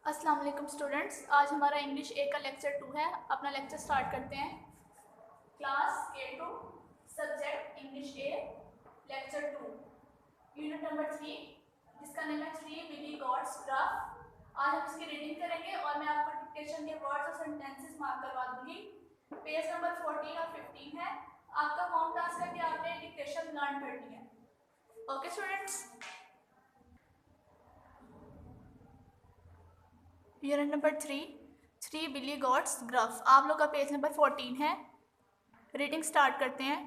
अस्सलाम वालेकुम स्टूडेंट्स। आज हमारा इंग्लिश ए का लेक्चर 2 है। अपना लेक्चर स्टार्ट करते हैं। क्लास K2 सब्जेक्ट इंग्लिश ए लेक्चर 2 यूनिट नंबर 3 जिसका नेम है 3 बिली गॉड्स ग्राफ। आज हम इसकी रीडिंग करेंगे और मैं आपको डिक्टेशन के वर्ड्स और सेंटेंसेस मार्क करवा दूंगी। पेज नंबर 14 और 15 है। आपका होम टास्क है कि आपने डिक्टेशन लर्न करनी है। Okay students, unit number 3 billy God's graph. आप लोग का पेज नंबर 14 है। रीडिंग स्टार्ट करते हैं।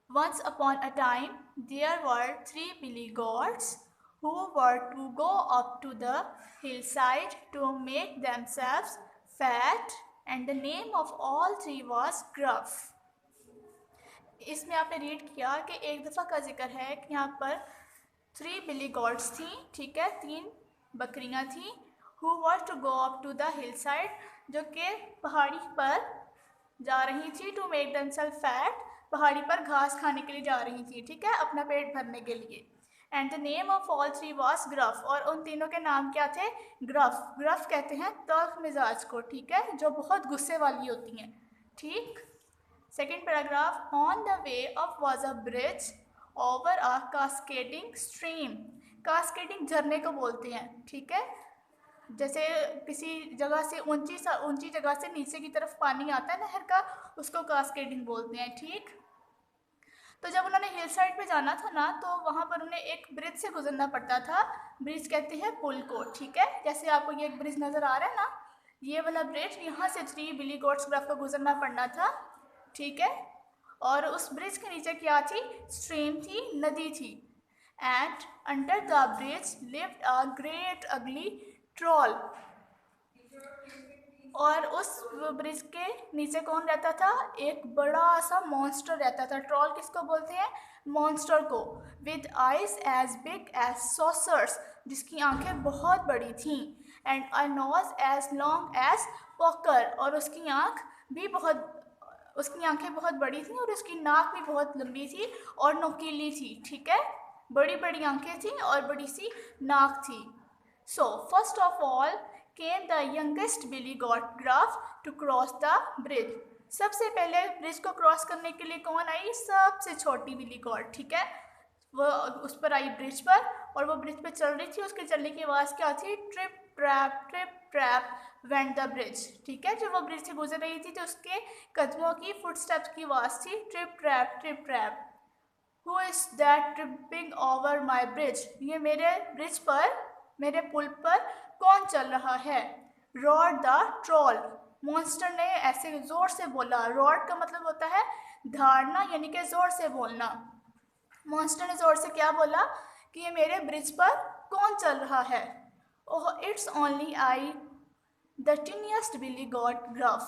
Once upon a time there were 3 billy goats who were to go up to the hillside to make themselves fat, and the name of all three was Gruff. इसमें आपने read किया कि एक दफ़ा का जिक्र है कि यहाँ पर 3 बिली गॉड्स थी, ठीक है, 3 बकरियाँ थी। Who were to go up to the hillside, जो कि पहाड़ी पर जा रही थी। टू मेक themselves fat, पहाड़ी पर घास खाने के लिए जा रही थी, ठीक है, अपना पेट भरने के लिए। And the name of all three was gruff, और उन तीनों के नाम क्या थे? ग्रफ। ग्रफ कहते हैं तल्ख मिजाज को, ठीक है, जो बहुत गुस्से वाली होती हैं। ठीक। Second paragraph, on the way of was a bridge over a cascading stream. Cascading झरने को बोलते हैं, ठीक है, जैसे किसी जगह से ऊंची जगह से नीचे की तरफ पानी आता है नहर का, उसको कास्केडिंग बोलते हैं। ठीक। तो जब उन्होंने हिल साइड पे जाना था ना, तो वहाँ पर उन्हें एक ब्रिज से गुजरना पड़ता था। ब्रिज कहते हैं पुल को, ठीक है, जैसे आपको ये एक ब्रिज नज़र आ रहा है ना, ये वाला ब्रिज, यहाँ से 3 बिली गॉड्स ग्राफ को गुजरना पड़ना था, ठीक है। और उस ब्रिज के नीचे क्या थी? स्ट्रीम थी, नदी थी। And under the bridge lived a great अगली ट्रॉल, और उस ब्रिज के नीचे कौन रहता था? एक बड़ा सा मॉन्स्टर रहता था। ट्रॉल किसको बोलते हैं? मॉन्स्टर को। With eyes as big as saucers, जिसकी आंखें बहुत बड़ी थीं। And a nose as long as poker, और उसकी आंखें बहुत बड़ी थी और उसकी नाक भी बहुत लंबी थी और नुकीली थी, ठीक है, बड़ी बड़ी आंखें थी और बड़ी सी नाक थी। So first of all came the youngest billy goat Gruff to cross the bridge. सबसे पहले ब्रिज को क्रॉस करने के लिए कौन आई? सबसे छोटी बिली गॉड, ठीक है, वो उस पर आई ब्रिज पर, और वो ब्रिज पे चल रही थी। उसके चलने की आवाज़ क्या थी? Trip trap went the bridge, ठीक है। जब वो ब्रिज से गुजर रही थी तो उसके कदमों की, फुटस्टेप्स की आवाज़ थी trip trap. Who is that tripping over my bridge, ये मेरे ब्रिज पर, मेरे पुल पर कौन चल रहा है? रॉड द ट्रॉल, मॉन्स्टर ने ऐसे जोर से बोला। रॉड का मतलब होता है धारना, यानी कि जोर से बोलना। मॉन्स्टर ने जोर से क्या बोला? कि ये मेरे ब्रिज पर कौन चल रहा है? Oh, it's only I, the tiniest billy goat gruff,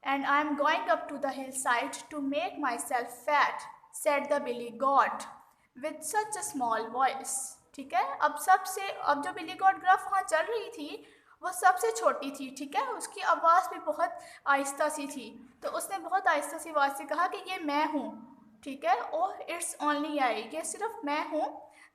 and I am going up to the hillside to make myself fat, said the billy goat with such a small voice. ठीक है, अब जो बिली got graph वहाँ चल रही थी वो सबसे छोटी थी, ठीक है, उसकी आवाज़ भी बहुत आहिस्ता सी थी। तो उसने बहुत आहिस्ता सी आवाज़ से कहा कि ये मैं हूँ, ठीक है। ओह इट्स ओनली आई, ये सिर्फ मैं हूँ।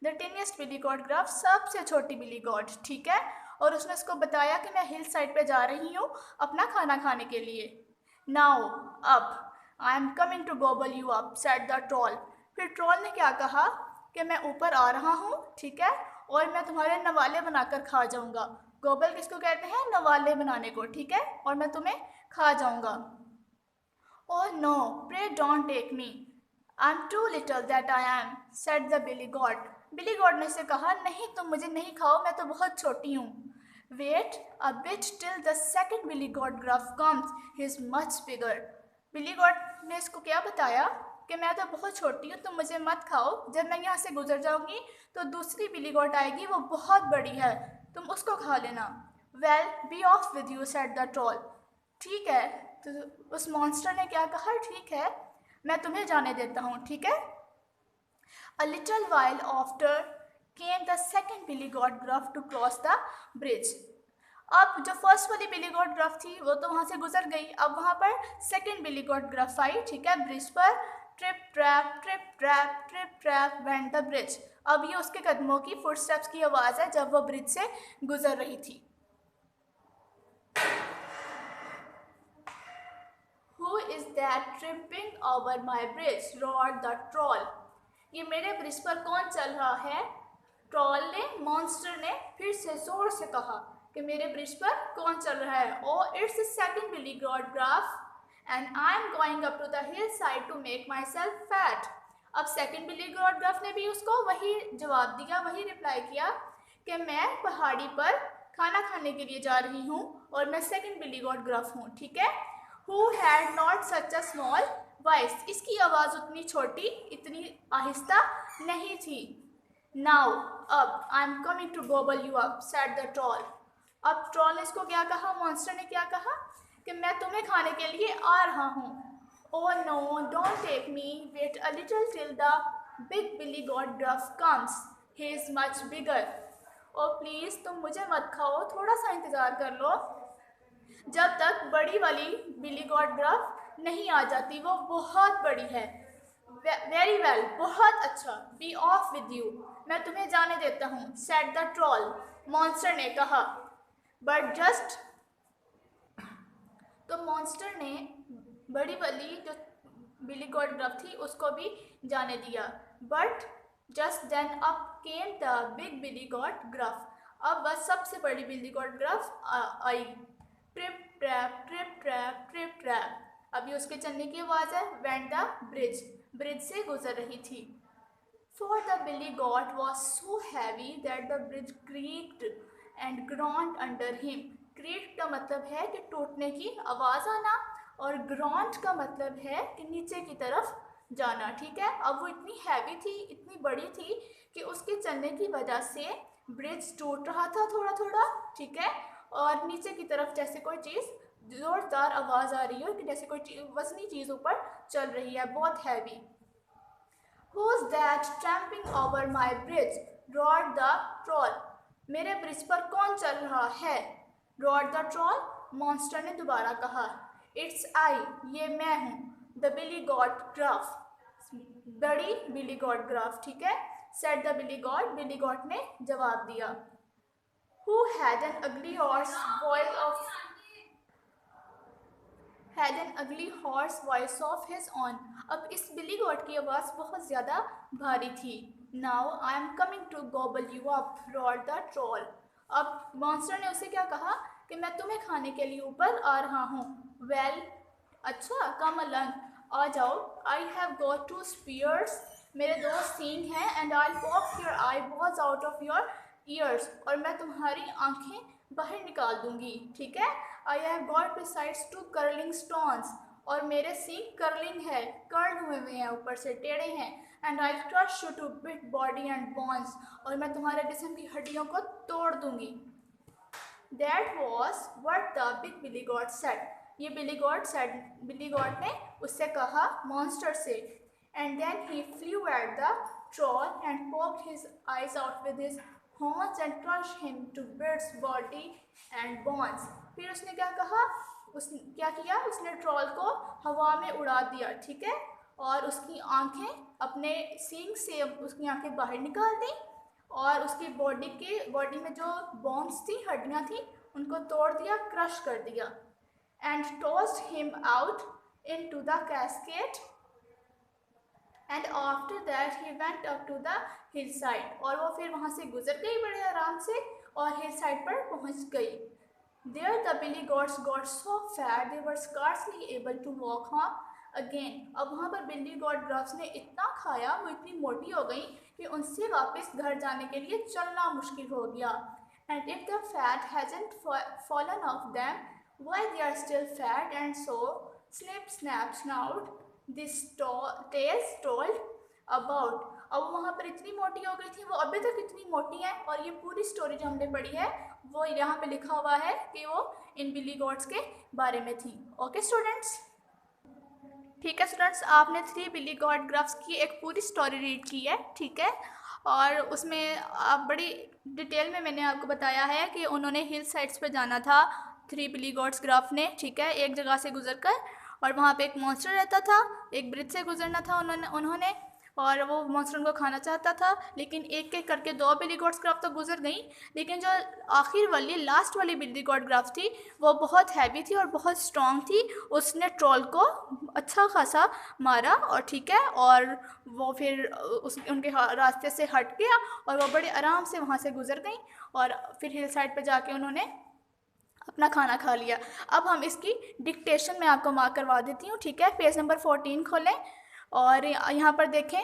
द टिनिएस्ट बिली गॉट ग्राफ, सबसे छोटी बिली गॉट, ठीक है। और उसने उसको बताया कि मैं हिल साइड पे जा रही हूँ अपना खाना खाने के लिए। नाउ अब I am coming to gobble you up, said the troll. फिर ट्रॉल ने क्या कहा? कि मैं ऊपर आ रहा हूँ, ठीक है, और मैं तुम्हारे नवाले बनाकर खा जाऊँगा। गोबल किसको कहते हैं? नवाले बनाने को, ठीक है, और मैं तुम्हें खा जाऊँगा। Oh no, pray don't take me, I am too little that I am, said the billy goat. Billy goat ने से कहा, नहीं तुम मुझे नहीं खाओ, मैं तो बहुत छोटी हूँ। Wait a bit till the second billy goat gruff comes, he is much bigger. Billy goat ने इसको क्या बताया? कि मैं तो बहुत छोटी हूँ, तुम मुझे मत खाओ, जब मैं यहाँ से गुजर जाऊँगी तो दूसरी बिली गॉड आएगी, वो बहुत बड़ी है, तुम उसको खा लेना। Well be off with you, said the troll. ठीक है, तो उस मॉन्स्टर ने क्या कहा? ठीक है, मैं तुम्हें जाने देता हूँ, ठीक है। A little while after came the second billy goat gruff to cross the bridge. अब जो फर्स्ट वाली बिली गॉट ग्रफ थी वो तो वहाँ से गुजर गई। अब वहाँ पर सेकंड बिली गॉट ग्रफ आई, ठीक है, ब्रिज पर। Trip trap went the bridge. अब ये उसके कदमों की, फुटस्टेप्स की आवाज़ है जब वो ब्रिज से गुजर रही थी। Who is that tripping over my bridge? roared the troll. ये मेरे ब्रिज पर कौन चल रहा है? ट्रॉल ने, मॉन्स्टर ने फिर से जोर से कहा कि मेरे ब्रिज पर कौन चल रहा है. Oh, it's the second Billy Goat Gruff and I'm going up to the hillside to make myself fat. अब सेकंड बिली गॉड ग्रफ ने भी उसको वही जवाब दिया, वही रिप्लाई किया कि मैं पहाड़ी पर खाना खाने के लिए जा रही हूँ और मैं सेकंड बिली गॉड ग्रफ हूँ. ठीक है. Who had not such a small voice. इसकी आवाज़ उतनी छोटी, इतनी आहिस्ता नहीं थी. Now, अब I am coming to gobble you up, said the troll. अब ट्रॉल ने इसको क्या कहा, मॉन्स्टर ने क्या कहा कि मैं तुम्हें खाने के लिए आ रहा हूँ. Oh no, don't take me. Wait a little till the big Billy Goat Gruff comes. He is much bigger. Oh please, तुम मुझे मत खाओ, थोड़ा सा इंतज़ार कर लो जब तक बड़ी वाली बिली गॉट ग्रफ नहीं आ जाती, वो बहुत बड़ी है. वेरी वेल, बहुत अच्छा. बी ऑफ विद यू, मैं तुम्हें जाने देता हूँ, सेड द ट्रॉल. मॉन्स्टर ने कहा. बट जस्ट, तो मॉन्स्टर ने बड़ी वाली जो बिली गॉट ग्रफ थी उसको भी जाने दिया. But just then up came the big billy goat gruff. अब बस सबसे बड़ी बिली गॉट ग्रफ आई. Trip trap trip trap trip trap. अभी उसके चलने की आवाज़ है. वेंट द ब्रिज, ब्रिज से गुजर रही थी. For the billy goat was so heavy that the bridge creaked and groaned under him. Creaked का मतलब है कि टूटने की आवाज़ आना और ग्रॉन्ट का मतलब है कि नीचे की तरफ जाना. ठीक है. अब वो इतनी हैवी थी, इतनी बड़ी थी कि उसके चलने की वजह से ब्रिज टूट रहा था थोड़ा थोड़ा. ठीक है. और नीचे की तरफ जैसे कोई चीज़ ज़ोरदार आवाज़ आ रही हो कि जैसे कोई वज़नी चीज़ ऊपर चल रही है, बहुत heavy. Who's that tramping over my bridge? roared the troll. मेरे ब्रिज पर कौन चल रहा है? roared the troll. मॉन्स्टर ने दोबारा कहा. It's I, ये मैं हूँ. The Billy Goat Gruff, बड़ी बिली गॉट ग्रफ. ठीक है. said the Billy Goat. Billy goat ने जवाब दिया. Who had an ugly horse voice of his own. अब इस बिली गॉट की आवाज़ बहुत ज़्यादा भारी थी. Now I am coming to gobble you up, roared the troll. अब मॉन्स्टर ने उसे क्या कहा कि मैं तुम्हें खाने के लिए ऊपर आ रहा हूँ. Well, अच्छा, come along, आ जाओ. I have got 2 spears, मेरे 2 सींग हैं. And I'll pop your eyeballs out of your ears, और मैं तुम्हारी आँखें बाहर निकाल दूंगी. ठीक है. I have got besides 2 curling stones, और मेरे सींग कर्लिंग है, कर्ल हुए हुए हैं, ऊपर से टेढ़े हैं. And I'll crush you to bit body and bones, और मैं तुम्हारे जिस्म की हड्डियों को तोड़ दूंगी. That was what the big Billy Goat said. ये बिली गॉट ने उससे कहा, मॉन्स्टर से. And then he flew at the troll and poked his eyes out with his horns and crushed him to bits body and bones. फिर उसने क्या कहा, क्या किया, उसने ट्रॉल को हवा में उड़ा दिया. ठीक है. और उसकी आंखें अपने सींग से उसकी आंखें बाहर निकाल दी और उसकी बॉडी में जो बोन्स थी, हड्डियाँ थी, उनको तोड़ दिया, क्रश कर दिया. And tossed him out into the cascade. And after that he went up to the hillside. और वो फिर वहाँ से गुजर गई बड़े आराम से और hillside पर पहुँच गई. There the billy goats got so fat they were scarcely able to walk home again. अब वहाँ पर बिल्ली गॉट ग्रफ्स ने इतना खाया, वो इतनी मोटी हो गई कि उनसे वापस घर जाने के लिए चलना मुश्किल हो गया. And if the fat hasn't fallen off them, why they are still fat and so snip snap snout this tales told about. अब वहाँ पर इतनी मोटी हो गई थी, वो अभी तक इतनी मोटी है, और ये पूरी स्टोरी जो हमने पढ़ी है वो यहाँ पे लिखा हुआ है कि वो इन बिली गॉट्स के बारे में थी. Okay students. ठीक है स्टूडेंट्स, आपने 3 बिली गॉट ग्रफ्स की एक पूरी स्टोरी रीड की है. ठीक है. और उसमें आप बड़ी डिटेल में मैंने आपको बताया है कि उन्होंने हिल साइड्स पे जाना था 3 बिली गॉट्स ग्रफ ने. ठीक है. एक जगह से गुजर कर, और वहाँ पे एक मॉन्स्टर रहता था, एक ब्रिज से गुजरना था उन्होंने, और वो मॉन्स्टर उनको खाना चाहता था, लेकिन एक एक करके 2 बिली गॉड्स ग्राफ तो गुजर गई, लेकिन जो आखिर वाली लास्ट वाली बिली गॉड ग्राफ थी वो बहुत हैवी थी और बहुत स्ट्रॉन्ग थी। उसने ट्रोल को अच्छा खासा मारा और ठीक है, और वो फिर उनके रास्ते से हट गया और वो बड़े आराम से वहाँ से गुजर गई और फिर हिल साइड पर जाके उन्होंने अपना खाना खा लिया। अब हम इसकी डिक्टेशन में आपको मार्क करवा देती हूँ, ठीक है। पेज नंबर 14 खोलें और यहाँ पर देखें,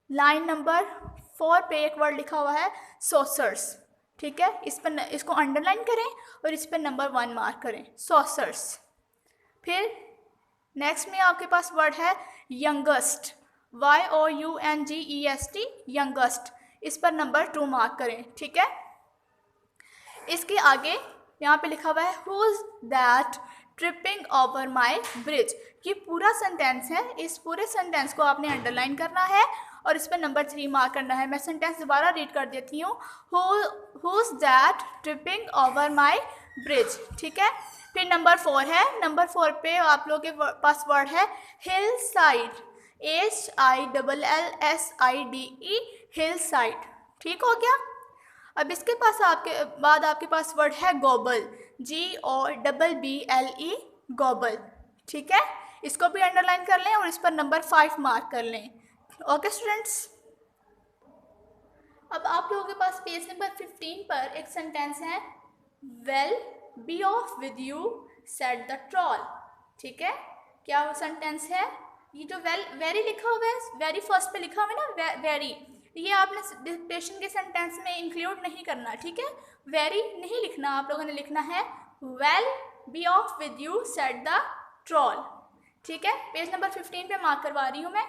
लाइन नंबर 4 पे एक वर्ड लिखा हुआ है सॉसर्स, ठीक है। इस पर इसको अंडरलाइन करें और इस पर नंबर 1 मार्क करें, सॉसर्स। फिर नेक्स्ट में आपके पास वर्ड है यंगेस्ट, YOUNGEST, यंगेस्ट। इस पर नंबर 2 मार्क करें, ठीक है। इसके आगे यहाँ पे लिखा हुआ है who is that tripping over my bridge. ये पूरा सेंटेंस है, इस पूरे सेंटेंस को आपने अंडरलाइन करना है और इस पर नंबर 3 मार्क करना है। मैं सेंटेंस दोबारा रीड कर देती हूँ, who is that tripping over my bridge, ठीक है। फिर नंबर 4 है, नंबर 4 पे आप लोगों के पास वर्ड है hill side, HILLSIDE, hill side, ठीक हो गया। अब इसके पास आपके पास वर्ड है गोबल, GOBBLE, गोबल, ठीक है। इसको भी अंडरलाइन कर लें और इस पर नंबर 5 मार्क कर लें। ओके स्टूडेंट्स, अब आप लोगों के पास पेज नंबर 15 पर एक सेंटेंस है, well be off with you said the troll, ठीक है। क्या वो सेंटेंस है? ये जो वेरी लिखा हुआ है, वेरी फर्स्ट पे लिखा हुआ है ना, वेरी, ये आपने डिक्टेशन के सेंटेंस में इंक्लूड नहीं करना, ठीक है। वेरी नहीं लिखना, आप लोगों ने लिखना है well be off with you said the troll, ठीक है। पेज नंबर 15 पे मार्क करवा रही हूँ मैं।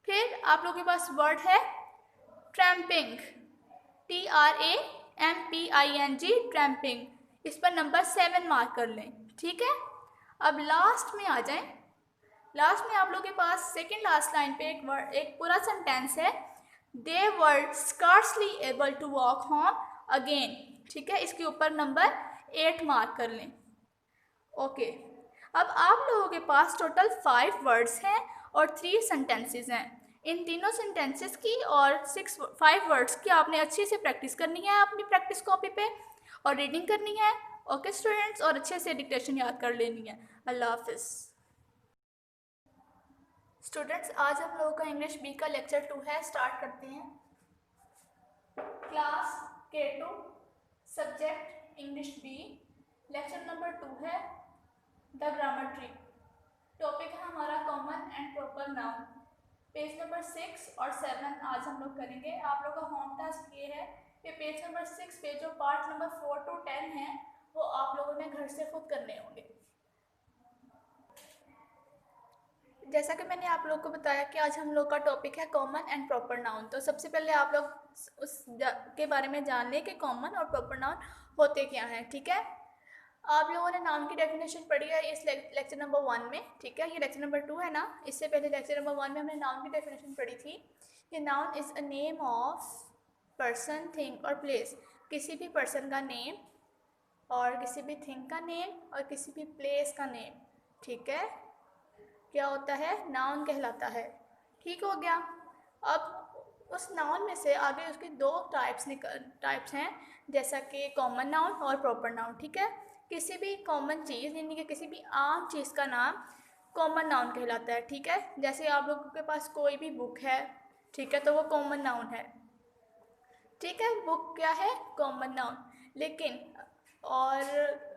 फिर आप लोगों के पास वर्ड है ट्रैम्पिंग, TRAMPING, ट्रैम्पिंग। इस पर नंबर 7 मार्क कर लें, ठीक है। अब लास्ट में आ जाएं। लास्ट में आप लोगों के पास सेकेंड लास्ट लाइन पे एक पूरा सेंटेंस है, they were scarcely able to walk home again, ठीक है। इसके ऊपर नंबर 8 मार्क कर लें। ओके, अब आप लोगों के पास टोटल 5 वर्ड्स हैं और 3 सेंटेंसेस हैं। इन तीनों सेंटेंसेस की और 5 वर्ड्स की आपने अच्छे से प्रैक्टिस करनी है अपनी प्रैक्टिस कॉपी पे, और रीडिंग करनी है। ओके स्टूडेंट्स, और अच्छे से डिक्टेशन याद कर लेनी है। अल्लाह हाफिज़। स्टूडेंट्स, आज हम लोगों का इंग्लिश बी का लेक्चर 2 है, स्टार्ट करते हैं। Class K2, subject English B, lecture number 2 है द ग्रामर ट्री। टॉपिक है हमारा common and proper noun. Page number 6 और 7 आज हम लोग करेंगे। आप लोग का होम टास्क ये है कि पेज नंबर 6 पे जो पार्ट नंबर 4 to 10 है वो आप लोगों ने घर से खुद करने होंगे। जैसा कि मैंने आप लोग को बताया कि आज हम लोग का टॉपिक है कॉमन एंड प्रॉपर नाउन। तो सबसे पहले आप लोग उस के बारे में जान लें कि कॉमन और प्रॉपर नाउन होते क्या हैं, ठीक है। आप लोगों ने नाउन की डेफिनेशन पढ़ी है इस लेक्चर नंबर 1 में, ठीक है। ये लेक्चर नंबर 2 है ना, इससे पहले लेक्चर नंबर 1 में हमने नाउन की डेफिनेशन पढ़ी थी। ये noun is a name of person, thing और प्लेस। किसी भी पर्सन का नेम और किसी भी थिंग का नेम और किसी भी प्लेस का नेम, ठीक है, क्या होता है, नाउन कहलाता है, ठीक हो गया। अब उस नाउन में से आगे उसके 2 टाइप्स हैं, जैसा कि कॉमन नाउन और प्रॉपर नाउन, ठीक है। किसी भी कॉमन चीज़ यानी कि किसी भी आम चीज़ का नाम कॉमन नाउन कहलाता है, ठीक है। जैसे आप लोगों के पास कोई भी बुक है, ठीक है, तो वो कॉमन नाउन है, ठीक है। बुक क्या है, कॉमन नाउन। लेकिन और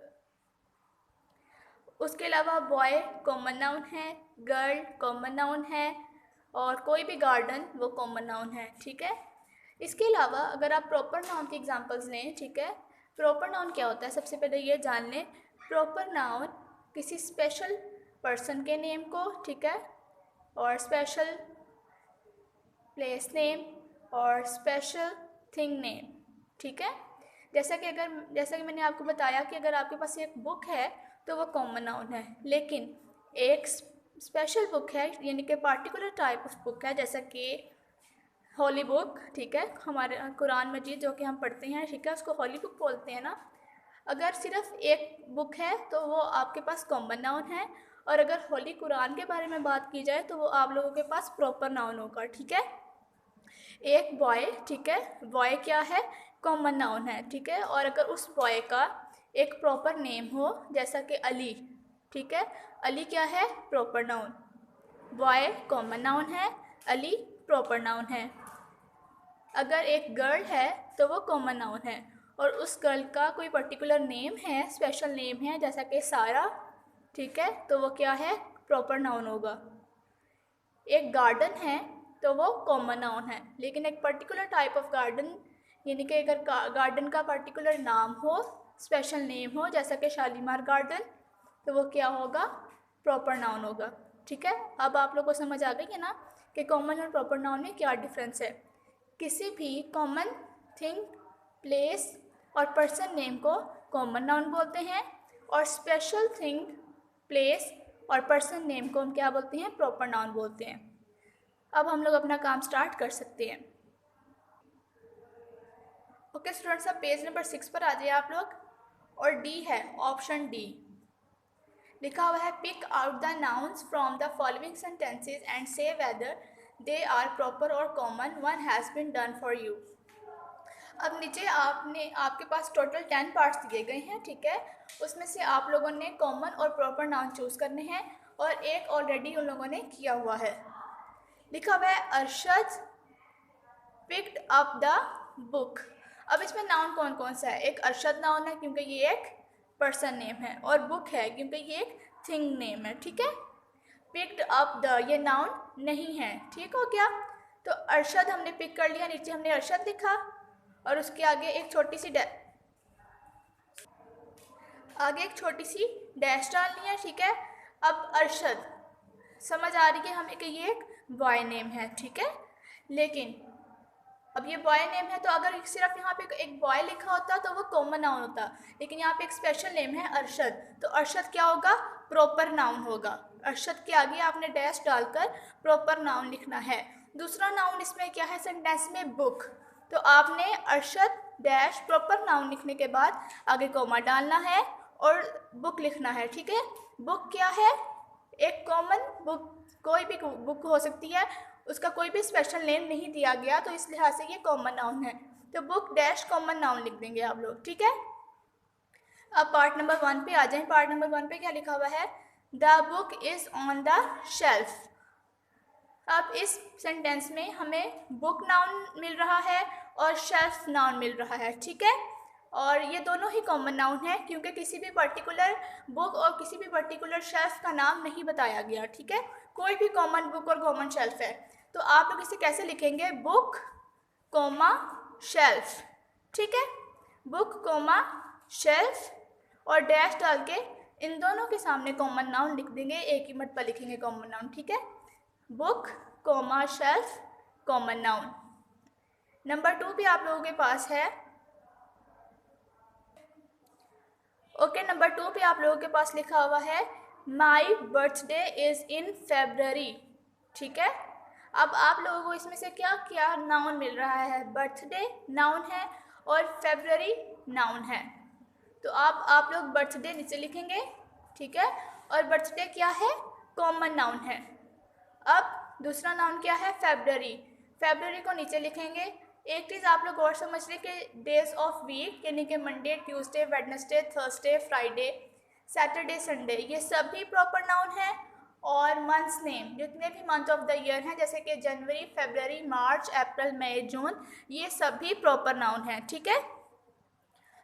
उसके अलावा बॉय कॉमन नाउन है, गर्ल कॉमन नाउन है, और कोई भी गार्डन वो कॉमन नाउन है, ठीक है। इसके अलावा अगर आप प्रॉपर नाउन के एग्जांपल्स लें, ठीक है, प्रॉपर नाउन क्या होता है सबसे पहले ये जान लें। प्रॉपर नाउन किसी स्पेशल पर्सन के नेम को, ठीक है, और स्पेशल प्लेस नेम और स्पेशल थिंग नेम, ठीक है। जैसा कि मैंने आपको बताया कि अगर आपके पास एक बुक है तो वो कॉमन नाउन है, लेकिन एक स्पेशल बुक है यानी कि पार्टिकुलर टाइप ऑफ बुक है, जैसा कि होली बुक, ठीक है, हमारे कुरान मजीद जो कि हम पढ़ते हैं, ठीक है, उसको होली बुक बोलते हैं ना। अगर सिर्फ एक बुक है तो वो आपके पास कॉमन नाउन है, और अगर होली कुरान के बारे में बात की जाए तो वो आप लोगों के पास प्रॉपर नाउन होगा, ठीक है। एक बॉय, ठीक है, बॉय क्या है, कॉमन नाउन है, ठीक है। और अगर उस बॉय का एक प्रॉपर नेम हो जैसा कि अली, ठीक है, अली क्या है, proper noun, boy common noun है, अली प्रॉपर नाउन है। अगर एक गर्ल है तो वो कॉमन नाउन है, और उस गर्ल का कोई पर्टिकुलर नेम है, स्पेशल नेम है जैसा कि सारा, ठीक है, तो वो क्या है, प्रॉपर नाउन होगा। एक गार्डन है तो वो कॉमन नाउन है, लेकिन एक पर्टिकुलर टाइप ऑफ गार्डन, यानी कि अगर गार्डन का पर्टिकुलर नाम हो, स्पेशल नेम हो जैसा कि शालीमार गार्डन, तो वो क्या होगा, प्रॉपर नाउन होगा, ठीक है। अब आप लोग को समझ आ गई है ना कि कॉमन और प्रॉपर नाउन में क्या डिफरेंस है। किसी भी कॉमन थिंग, प्लेस और पर्सन नेम को कॉमन नाउन बोलते हैं, और स्पेशल थिंग, प्लेस और पर्सन नेम को हम क्या बोलते हैं, प्रॉपर नाउन बोलते हैं। अब हम लोग अपना काम स्टार्ट कर सकते हैं। ओके स्टूडेंट्स, अब पेज नंबर 6 पर आ जाइए आप लोग, और डी है, ऑप्शन डी लिखा हुआ है, pick out the nouns from the following sentences and say whether they are proper और common, one has been done for you. अब नीचे आपके पास टोटल 10 पार्ट्स दिए गए हैं, ठीक है। उसमें से आप लोगों ने कॉमन और प्रॉपर नाउन चूज़ करने हैं, और एक ऑलरेडी उन लोगों ने किया हुआ है। लिखा हुआ है, Arshad picked up the book. अब इसमें नाउन कौन कौन सा है, एक अरशद नाउन है क्योंकि ये एक पर्सन नेम है, और बुक है क्योंकि ये एक थिंग नेम है, ठीक है। पिक्ड अप द, ये नाउन नहीं है, ठीक हो गया। तो अरशद हमने पिक कर लिया, नीचे हमने अरशद लिखा, और उसके आगे एक छोटी सी डैश डालनी है, ठीक है। अब अरशद समझ आ रही है हमें कि ये एक बॉय नेम है, ठीक है। लेकिन अब ये बॉय नेम है, तो अगर सिर्फ यहाँ पे एक बॉय लिखा होता तो वो कॉमन नाउन होता, लेकिन यहाँ पे एक स्पेशल नेम है अरशद, तो अरशद क्या होगा, प्रॉपर नाउन होगा। अरशद के आगे आपने डैश डालकर प्रॉपर नाउन लिखना है। दूसरा नाउन इसमें क्या है सेंटेंस में, बुक, तो आपने अरशद डैश प्रॉपर नाउन लिखने के बाद आगे कॉमा डालना है और बुक लिखना है, ठीक है। बुक क्या है, एक कॉमन बुक, कोई भी बुक हो सकती है, उसका कोई भी स्पेशल नेम नहीं दिया गया, तो इस लिहाज से ये कॉमन नाउन है, तो बुक डैश कॉमन नाउन लिख देंगे आप लोग, ठीक है। अब पार्ट नंबर 1 पे आ जाएं। पार्ट नंबर 1 पे क्या लिखा हुआ है, the book is on the shelf. अब इस सेंटेंस में हमें बुक नाउन मिल रहा है और शेल्फ नाउन मिल रहा है, ठीक है। और ये दोनों ही कॉमन नाउन है क्योंकि किसी भी पर्टिकुलर बुक और किसी भी पर्टिकुलर शेल्फ का नाम नहीं बताया गया, ठीक है। कोई भी कॉमन बुक और कॉमन शेल्फ है, तो आप लोग इसे कैसे लिखेंगे, बुक कोमा शेल्फ, ठीक है। बुक कोमा शेल्फ और डैश डाल के इन दोनों के सामने कॉमन नाउन लिख देंगे, एक ही मत पर लिखेंगे कॉमन नाउन, ठीक है। Book comma shelf common noun. Number 2 भी आप लोगों के पास है, ओके। नंबर 2 पे आप लोगों के पास लिखा हुआ है, my birthday is in February, ठीक है। अब आप लोगों को इसमें से क्या क्या नाउन मिल रहा है, बर्थडे नाउन है और फेब्रवरी नाउन है, तो आप लोग बर्थडे नीचे लिखेंगे, ठीक है। और बर्थडे क्या है, कॉमन नाउन है। अब दूसरा नाउन क्या है, फेब्रवरी, फेब्रवरी को नीचे लिखेंगे। एक चीज़ आप लोग और समझ लें कि डेज ऑफ वीक यानी कि Monday, Tuesday, Wednesday, Thursday, Friday, Saturday, Sunday, ये सभी प्रॉपर नाउन है। और मंथ्स नेम, जितने भी मंथ ऑफ द ईयर हैं जैसे कि जनवरी, फरवरी, मार्च, अप्रैल, मई, जून, ये सभी प्रॉपर नाउन है, ठीक है।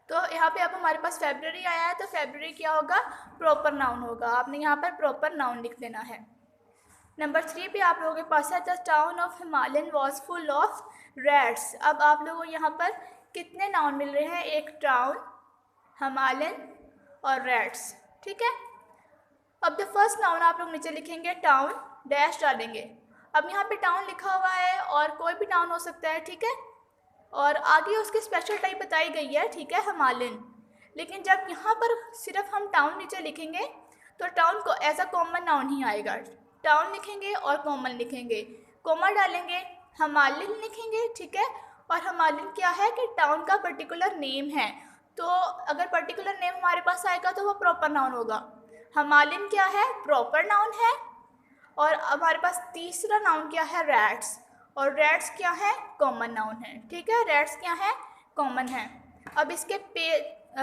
तो यहाँ पे अब हमारे पास फेब्रवरी आया है, तो फेब्रवरी क्या होगा, प्रॉपर नाउन होगा, आपने यहाँ पर प्रॉपर नाउन लिख देना है। नंबर 3 पे आप लोगों के पास है, the town of Himalayan was full of rats. अब आप लोगों को यहाँ पर कितने नाउन मिल रहे हैं, एक टाउन, हिमालयन और रैट्स, ठीक है। अब द फर्स्ट नाउन आप लोग नीचे लिखेंगे, टाउन डैश डालेंगे। अब यहाँ पे टाउन लिखा हुआ है और कोई भी टाउन हो सकता है, ठीक है। और आगे उसकी स्पेशल टाइप बताई गई है, ठीक है, हिमालयन। लेकिन जब यहाँ पर सिर्फ हम टाउन नीचे लिखेंगे तो टाउन को एज अ कॉमन नाउन ही आएगा, टाउन लिखेंगे और कॉमन लिखेंगे, कोमा डालेंगे, हिमालयन लिखेंगे, ठीक है। और हिमालयन क्या है कि टाउन का पर्टिकुलर नेम है, तो अगर पर्टिकुलर नेम हमारे पास आएगा तो वो प्रॉपर नाउन होगा। हमालिन क्या है? प्रॉपर नाउन है। और हमारे पास तीसरा नाउन क्या है? रैट्स। और रैट्स क्या है? कॉमन नाउन है। ठीक है, रैट्स क्या है? कॉमन है। अब इसके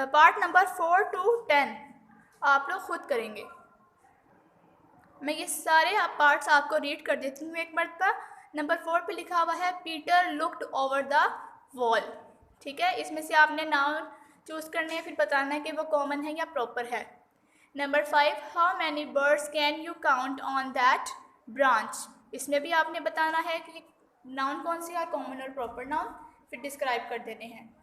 पार्ट नंबर 4 to 10 आप लोग खुद करेंगे। मैं ये सारे पार्ट्स आपको रीड कर देती हूँ एक मरतबा। नंबर 4 पे लिखा हुआ है Peter looked over the wall. ठीक है, इसमें से आपने नाउन चूज करने हैं, फिर बताना है कि वो कॉमन है या प्रॉपर है। Number 5, how many birds can you count on that branch. इसमें भी आपने बताना है कि नाउन कौन सी है, कॉमन और प्रॉपर नाउन, फिर डिस्क्राइब कर देने हैं।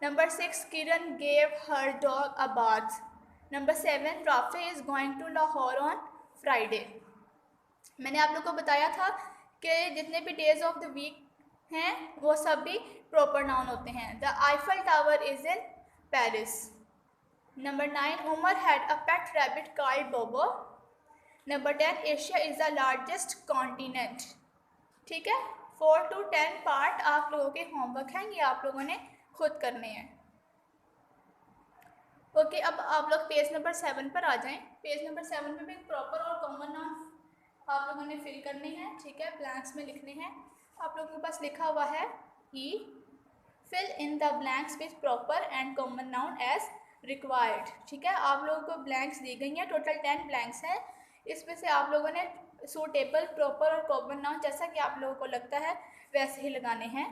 Number 6, Kiran gave her dog a bath. Number 7, Rafe is going to Lahore on Friday. मैंने आप लोग को बताया था कि जितने भी डेज ऑफ द वीक हैं वो सब भी प्रॉपर नाउन होते हैं। The Eiffel tower is in Paris. Number 9, Umar had a pet rabbit called Bobo. Number 10, Asia is the largest continent. ठीक है, 4 to 10 पार्ट आप लोगों के होमवर्क हैं, ये आप लोगों ने खुद करने हैं। ओके, अब आप लोग पेज नंबर 7 पर आ जाएं। पेज नंबर 7 पे भी प्रॉपर और कॉमन नाउन आप लोगों ने फिल करने हैं। ठीक है, ब्लैंक्स में लिखने हैं। आप लोगों के पास लिखा हुआ है E fill in the blanks with proper and common noun as required. ठीक है, आप लोगों को ब्लैंक्स दी गई हैं, टोटल 10 ब्लैंक्स हैं। इसमें से आप लोगों ने सूटेबल, प्रॉपर और कॉमन नाउन जैसा कि आप लोगों को लगता है वैसे ही लगाने हैं।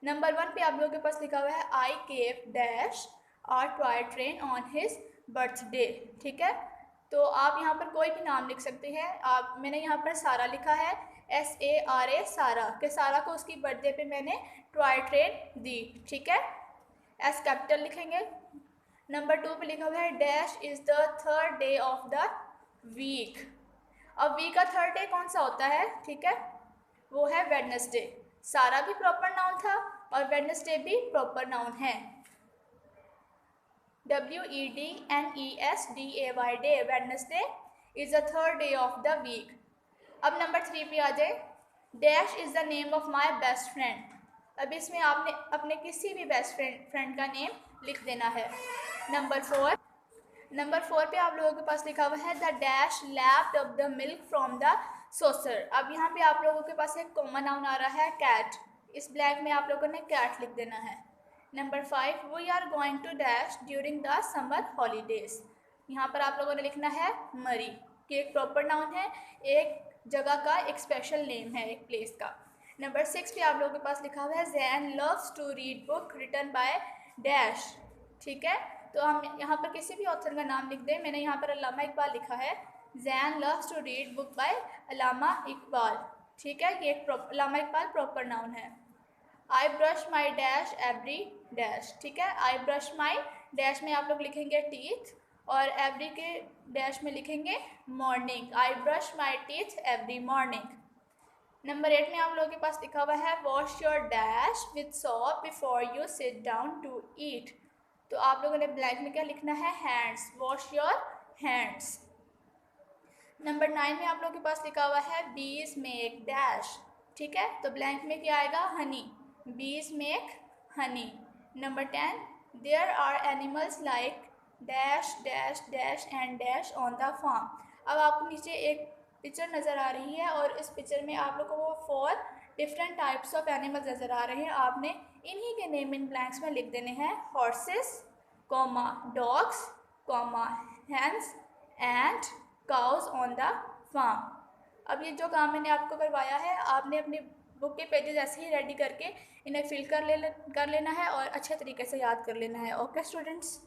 नंबर 1 पे आप लोगों के पास लिखा हुआ है I gave dash our toy train on his birthday. ठीक है, तो आप यहाँ पर कोई भी नाम लिख सकते हैं। मैंने यहाँ पर सारा लिखा है, SARA, सारा, कि सारा को उसकी बर्थडे पे मैंने टॉय ट्रेन दी। ठीक है, एस कैपिटल लिखेंगे। नंबर 2 पे लिखा हुआ है dash is the third day of the week. अब वीक का थर्ड डे कौन सा होता है? ठीक है, वो है वेडनेसडे। सारा भी प्रॉपर नाउन था और वेडनेसडे भी प्रॉपर नाउन है। WEDNESDAY, day, Wednesday is the third day of the week. अब नंबर 3 पे आ जाए, dash is the name of my best friend. अब इसमें आपने अपने किसी भी बेस्ट फ्रेंड का नेम लिख देना है। नंबर 4 पे आप लोगों के पास लिखा हुआ है the dash lapped up the milk from the saucer. अब यहाँ पे आप लोगों के पास एक कॉमन नाउन आ रहा है कैट। इस ब्लैंक में आप लोगों ने कैट लिख देना है। Number 5, we are going to dash during the summer holidays. यहाँ पर आप लोगों ने लिखना है मरी, कि एक प्रॉपर नाउन है, एक जगह का एक स्पेशल नेम है, एक प्लेस का। नंबर 6 पे आप लोगों के पास लिखा हुआ है Jain loves to read book written by dash. ठीक है, तो हम यहाँ पर किसी भी ऑथर का नाम लिख दें। मैंने यहाँ पर अल्लामा इकबाल लिखा है, Jain loves to read book by Allama Iqbal. ठीक है, ये एक अल्लामा इकबाल प्रॉपर नाउन है। I brush my dash every dash. ठीक है, आई ब्रश माई डैश में आप लोग लिखेंगे टीथ और एवरी के डैश में लिखेंगे morning. I brush my teeth every morning. Number 8 में आप लोगों के पास लिखा हुआ है wash your dash with soap before you sit down to eat. तो आप लोगों ने ब्लैंक में क्या लिखना है? Hands, wash your hands. Number 9 में आप लोगों के पास लिखा हुआ है बीज मेक डैश। ठीक है, तो ब्लैंक में क्या आएगा? Honey, bees make honey. Number 10, there are animals like dash dash dash and dash on the farm. अब आपको नीचे एक पिक्चर नज़र आ रही है और इस पिक्चर में आप लोग को वो 4 डिफरेंट टाइप्स ऑफ एनिमल्स नज़र आ रहे हैं। आपने इन्हीं के नेम इन ब्लैंक्स में लिख देने हैं, horses, comma dogs, comma hens and cows on the farm. अब ये जो काम मैंने आपको करवाया है, आपने अपनी बुक के पेजेस ऐसे ही रेडी करके इन्हें फिल कर लेना है और अच्छे तरीके से याद कर लेना है। Okay students.